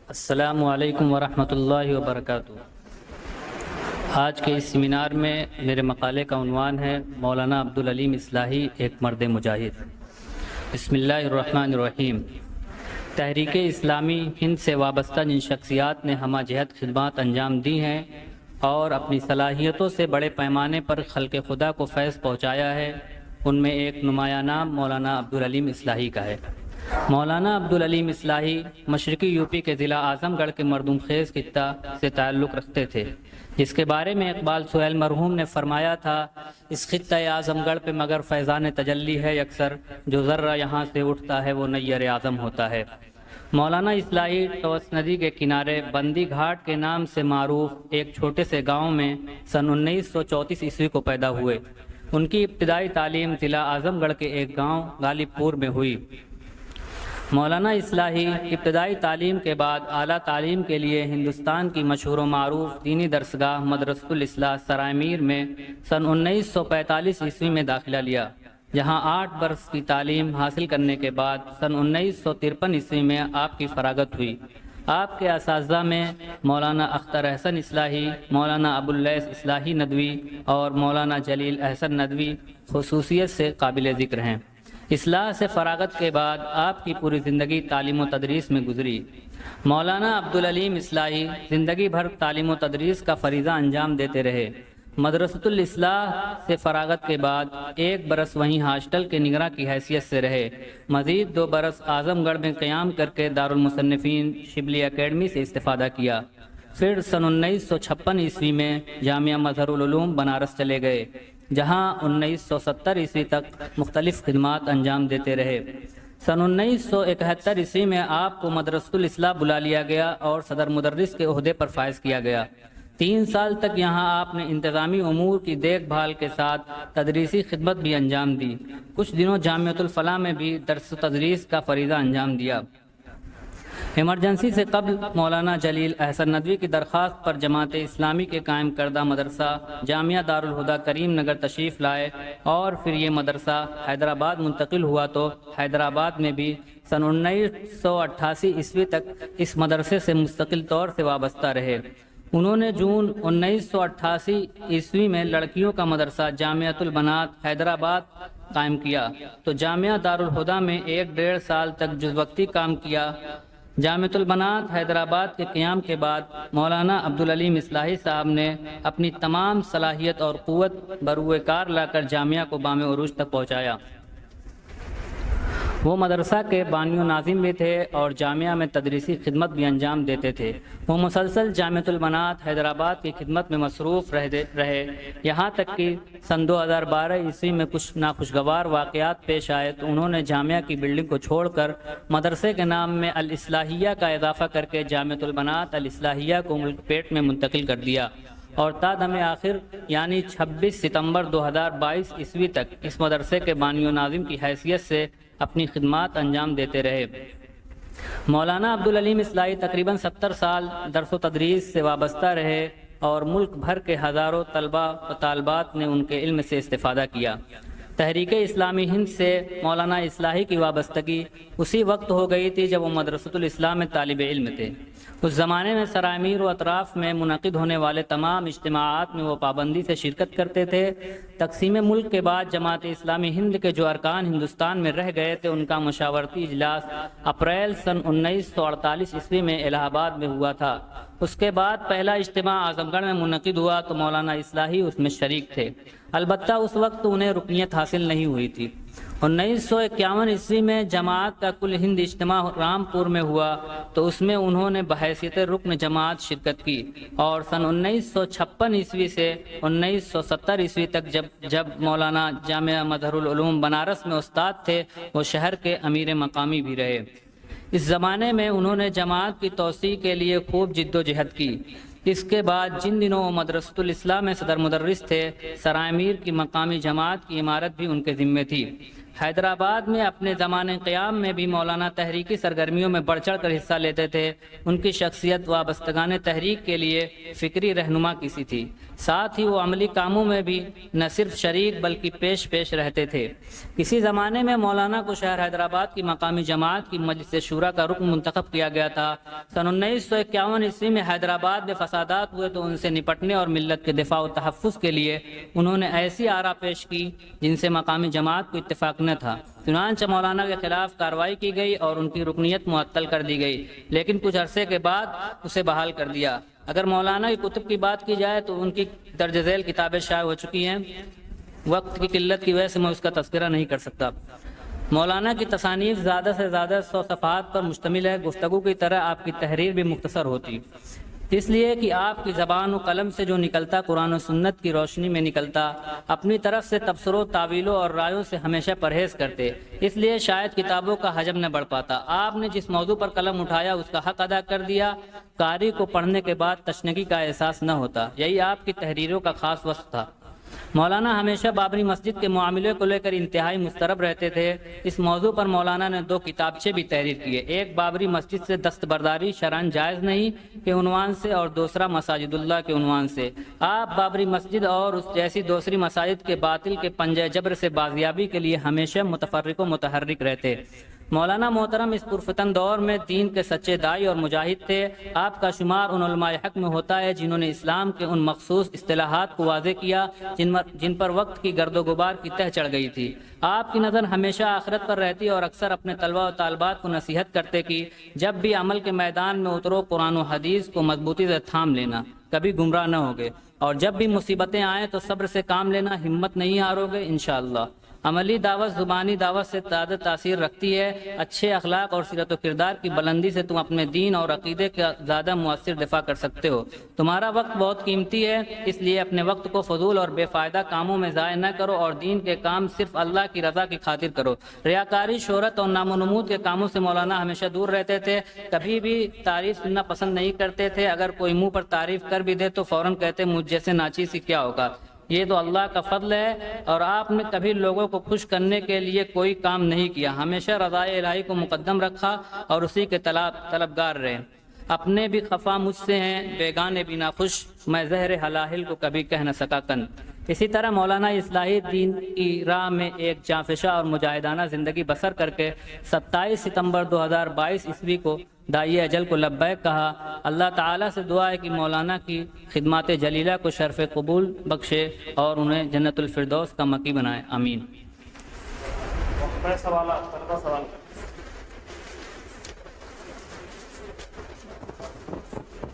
السلام علیکم ورحمۃ اللہ وبرکاتہ۔ آج کے اس سیمینار میں میرے مقالے کا عنوان ہے مولانا عبدالعلیم اصلاحی ایک مرد مجاہد۔ بسم اللہ الرحمن الرحیم۔ تحریک اسلامی ہند سے وابستہ جن شخصیات نے ہمہ جہت خدمات انجام دی ہیں اور اپنی صلاحیتوں سے بڑے پیمانے پر خلق خدا کو فیض پہنچایا ہے، ان میں ایک نمایاں نام مولانا عبدالعلیم اصلاحی کا ہے۔ مولانا عبدالعلیم اصلاحی مشرقی یوپی کے ضلع اعظم گڑھ کے مردم خیز خطہ سے تعلق رکھتے تھے، جس کے بارے میں اقبال سہیل مرحوم نے فرمایا تھا، اس خطہ اعظم گڑھ پہ مگر فیضان تجلی ہے یکسر، جو ذرہ یہاں سے اٹھتا ہے وہ نیر اعظم ہوتا ہے۔ مولانا اصلاحی ٹوس ندی کے کنارے بندی گھاٹ کے نام سے معروف ایک چھوٹے سے گاؤں میں سن 1934 عیسوی کو پیدا ہوئے۔ ان کی ابتدائی تعلیم ضلع اعظم گڑھ کے ایک گاؤں غالب پور میں ہوئی۔ مولانا اصلاحی ابتدائی تعلیم کے بعد اعلیٰ تعلیم کے لیے ہندوستان کی مشہور و معروف دینی درسگاہ مدرسۃ الاصلاح سرائے میر میں سن 1945 عیسوی میں داخلہ لیا، جہاں 8 برس کی تعلیم حاصل کرنے کے بعد سن 1953 عیسوی میں آپ کی فراغت ہوئی۔ آپ کے اساتذہ میں مولانا اختر احسن اصلاحی، مولانا ابواللیث اصلاحی ندوی اور مولانا جلیل احسن ندوی خصوصیت سے قابل ذکر ہیں۔ اصلاح سے فراغت کے بعد آپ کی پوری زندگی تعلیم و تدریس میں گزری۔ مولانا عبدالعلیم اصلاحی زندگی بھر تعلیم و تدریس کا فریضہ انجام دیتے رہے۔ مدرسۃ الاصلاح سے فراغت کے بعد 1 برس وہیں ہاسٹل کے نگراں کی حیثیت سے رہے۔ مزید 2 برس اعظم گڑھ میں قیام کر کے دارالمصنفین شبلی اکیڈمی سے استفادہ کیا۔ پھر سن 1956 عیسوی میں جامعہ مظہر العلوم بنارس چلے گئے، جہاں 1970 عیسوی تک مختلف خدمات انجام دیتے رہے۔ سن 1971 عیسوی میں آپ کو مدرسۃ الاصلاح بلا لیا گیا اور صدر مدرس کے عہدے پر فائز کیا گیا۔ 3 سال تک یہاں آپ نے انتظامی امور کی دیکھ بھال کے ساتھ تدریسی خدمت بھی انجام دی۔ کچھ دنوں جامعۃ الفلاح میں بھی درس و تدریس کا فریضہ انجام دیا۔ ایمرجنسی سے قبل مولانا جلیل احسن ندوی کی درخواست پر جماعت اسلامی کے قائم کردہ مدرسہ جامعہ دارالہدیٰ کریم نگر تشریف لائے اور پھر یہ مدرسہ حیدرآباد منتقل ہوا تو حیدرآباد میں بھی سن 1988 عیسوی تک اس مدرسے سے مستقل طور سے وابستہ رہے۔ انہوں نے جون 1988 عیسوی میں لڑکیوں کا مدرسہ جامعۃ البنات حیدرآباد قائم کیا تو جامعہ دارالہدیٰ میں 1.5 سال تک جز وقتی کام کیا۔ جامعۃ البنات حیدرآباد کے قیام کے بعد مولانا عبدالعلیم اصلاحی صاحب نے اپنی تمام صلاحیت اور قوت بروئے کار لا کر جامعہ کو بام عروج تک پہنچایا۔ وہ مدرسہ کے بانی و ناظم بھی تھے اور جامعہ میں تدریسی خدمت بھی انجام دیتے تھے۔ وہ مسلسل جامعۃ البنات حیدرآباد کی خدمت میں مصروف رہے، یہاں تک کہ سن 2012 عیسوی میں کچھ ناخوشگوار واقعات پیش آئے تو انہوں نے جامعہ کی بلڈنگ کو چھوڑ کر مدرسے کے نام میں الاصلاحیہ کا اضافہ کر کے جامعۃ البنات الاصلاحیہ کو ملک پیٹ میں منتقل کر دیا اور تا دم آخر یعنی 26 ستمبر 2022 عیسوی تک اس مدرسے کے بانی و ناظم کی حیثیت سے اپنی خدمات انجام دیتے رہے۔ مولانا عبدالعلیم اصلاحی تقریباً 70 سال درس و تدریس سے وابستہ رہے اور ملک بھر کے ہزاروں طلبہ و طالبات نے ان کے علم سے استفادہ کیا۔ تحریک اسلامی ہند سے مولانا اصلاحی کی وابستگی اسی وقت ہو گئی تھی جب وہ مدرسۃ الاصلاح میں طالب علم تھے۔ اس زمانے میں سرائے میر و اطراف میں منعقد ہونے والے تمام اجتماعات میں وہ پابندی سے شرکت کرتے تھے۔ تقسیم ملک کے بعد جماعت اسلامی ہند کے جو ارکان ہندوستان میں رہ گئے تھے ان کا مشاورتی اجلاس اپریل سن 1948 عیسوی میں الہ آباد میں ہوا تھا۔ اس کے بعد پہلا اجتماع اعظم گڑھ میں منعقد ہوا تو مولانا اصلاحی اس میں شریک تھے، البتہ اس وقت انہیں رکنیت حاصل نہیں ہوئی تھی۔ 1951 عیسوی میں جماعت کا کل ہند اجتماع رامپور میں ہوا تو اس میں انہوں نے بحیثیت رکن جماعت شرکت کی اور سن 1956 عیسوی سے 1970 عیسوی تک جب مولانا جامعہ مظہر العلوم بنارس میں استاد تھے وہ شہر کے امیر مقامی بھی رہے۔ اس زمانے میں انہوں نے جماعت کی توسیع کے لیے خوب جد و جہد کی۔ اس کے بعد جن دنوں وہ مدرسۃ الاصلاح میں صدر مدرس تھے، سرائے میر کی مقامی جماعت کی عمارت بھی ان کے ذمے تھی۔ حیدرآباد میں اپنے زمانے قیام میں بھی مولانا تحریکی سرگرمیوں میں بڑھ چڑھ کر حصہ لیتے تھے۔ ان کی شخصیت وابستگان تحریک کے لیے فکری رہنما کسی تھی، ساتھ ہی وہ عملی کاموں میں بھی نہ صرف شریک بلکہ پیش رہتے تھے۔ کسی زمانے میں مولانا کو شہر حیدرآباد کی مقامی جماعت کی مجلس شورا کا رکن منتخب کیا گیا تھا۔ سن 1951 عیسوی میں حیدرآباد میں فسادات ہوئے تو ان سے نپٹنے اور ملت کے دفاع و تحفظ کے لیے انہوں نے ایسی آراء پیش کی جن سے مقامی جماعت کو اتفاق نہ تھا۔ چنانچہ مولانا کے خلاف کارروائی کی گئی اور ان کی رکنیت معطل کر دی گئی، لیکن کچھ عرصے کے بعد اسے بحال کر دیا۔ اگر مولانا کی کتب کی بات کی جائے تو ان کی درج ذیل کتابیں شائع ہو چکی ہیں۔ وقت کی قلت کی وجہ سے میں اس کا تذکرہ نہیں کر سکتا۔ مولانا کی تصانیف زیادہ سے زیادہ 100 صفحات پر مشتمل ہے۔ گفتگو کی طرح آپ کی تحریر بھی مختصر ہوتی، اس لیے کہ آپ کی زبان و قلم سے جو نکلتا قرآن و سنت کی روشنی میں نکلتا۔ اپنی طرف سے تبصروں، تعویلوں اور رائوں سے ہمیشہ پرہیز کرتے، اس لیے شاید کتابوں کا حجم نہ بڑھ پاتا۔ آپ نے جس موضوع پر قلم اٹھایا اس کا حق ادا کر دیا۔ قاری کو پڑھنے کے بعد تشنگی کا احساس نہ ہوتا، یہی آپ کی تحریروں کا خاص وصف تھا۔ مولانا ہمیشہ بابری مسجد کے معاملے کو لے کر انتہائی مضطرب رہتے تھے۔ اس موضوع پر مولانا نے 2 کتابچے بھی تحریر کیے، ایک بابری مسجد سے دستبرداری شرعاً جائز نہیں کے عنوان سے اور دوسرا مساجد اللہ کے عنوان سے۔ آپ بابری مسجد اور اس جیسی دوسری مساجد کے باطل کے پنجہ جبر سے بازیابی کے لیے ہمیشہ متفرق و متحرک رہتے۔ مولانا محترم اس پرفتن دور میں دین کے سچے داعی اور مجاہد تھے۔ آپ کا شمار ان علماء حق میں ہوتا ہے جنہوں نے اسلام کے ان مخصوص اصطلاحات کو واضح کیا جن پر وقت کی گرد و غبار کی تہ چڑھ گئی تھی۔ آپ کی نظر ہمیشہ آخرت پر رہتی اور اکثر اپنے طلبہ و طالبات کو نصیحت کرتے کہ جب بھی عمل کے میدان میں اترو قرآن و حدیث کو مضبوطی سے تھام لینا، کبھی گمراہ نہ ہوگے، اور جب بھی مصیبتیں آئیں تو صبر سے کام لینا، ہمت نہیں ہارو گے انشاءاللہ۔ عملی دعوت زبانی دعوت سے زیادہ تاثیر رکھتی ہے۔ اچھے اخلاق اور سیرت و کردار کی بلندی سے تم اپنے دین اور عقیدے کا زیادہ مؤثر دفاع کر سکتے ہو۔ تمہارا وقت بہت قیمتی ہے، اس لیے اپنے وقت کو فضول اور بے فائدہ کاموں میں ضائع نہ کرو اور دین کے کام صرف اللہ کی رضا کی خاطر کرو۔ ریاکاری، شہرت اور نام و نمود کے کاموں سے مولانا ہمیشہ دور رہتے تھے۔ کبھی بھی تعریف سننا پسند نہیں کرتے تھے۔ اگر کوئی منہ پر تعریف کر بھی دے تو فوراً کہتے مجھ جیسے ناچیز کی کیا ہوگا، یہ تو اللہ کا فضل ہے۔ اور آپ نے کبھی لوگوں کو خوش کرنے کے لیے کوئی کام نہیں کیا، ہمیشہ رضائے الہی کو مقدم رکھا اور اسی کے طلبگار رہے۔ اپنے بھی خفا مجھ سے ہیں، بیگانے بھی ناخوش، میں زہر حلاہل کو کبھی کہہ نہ سکا کن۔ اسی طرح مولانا اصلاحی دین کی راہ میں ایک جانفشا اور مجاہدانہ زندگی بسر کر کے 27 ستمبر 2022 عیسوی کو داعی اجل کو لبیک کہا۔ اللہ تعالیٰ سے دعا ہے کہ مولانا کی خدمات جلیلہ کو شرف قبول بخشے اور انہیں جنت الفردوس کا مقیم بنائے، آمین۔ سوالات